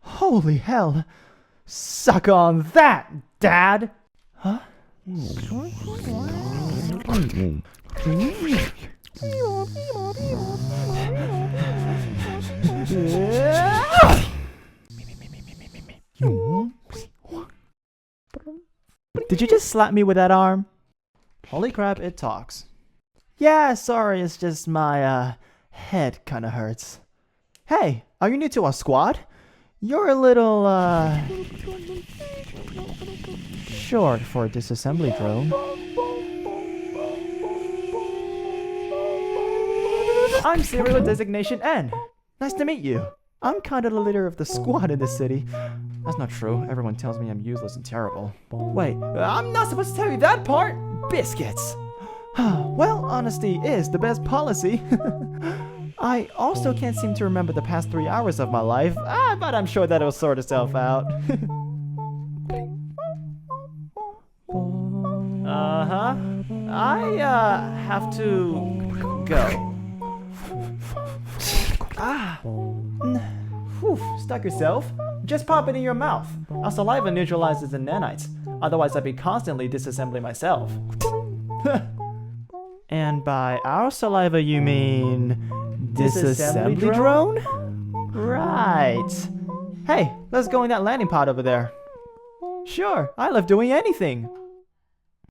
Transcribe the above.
Holy hell! Suck on that, Dad! Huh? Did you just slap me with that arm? Holy crap, it talks. Yeah, sorry, it's just my, head kinda hurts. Hey, are you new to our squad? You're a little, short for a disassembly drill. I'm Serial Designation N. Nice to meet you. I'm kinda the leader of the squad in this city. That's not true. Everyone tells me I'm useless and terrible. Wait, I'm not supposed to tell you that part! Biscuits! Well, honesty is the best policy. I also can't seem to remember the past 3 hours of my life, but I'm sure that'll sort itself out. I have to go. Whew, stuck yourself? Just pop it in your mouth. Our saliva neutralizes the nanites. Otherwise, I'd be constantly disassembling myself. And by our saliva, you mean disassembly drone? Right. Hey, let's go in that landing pod over there. Sure, I love doing anything.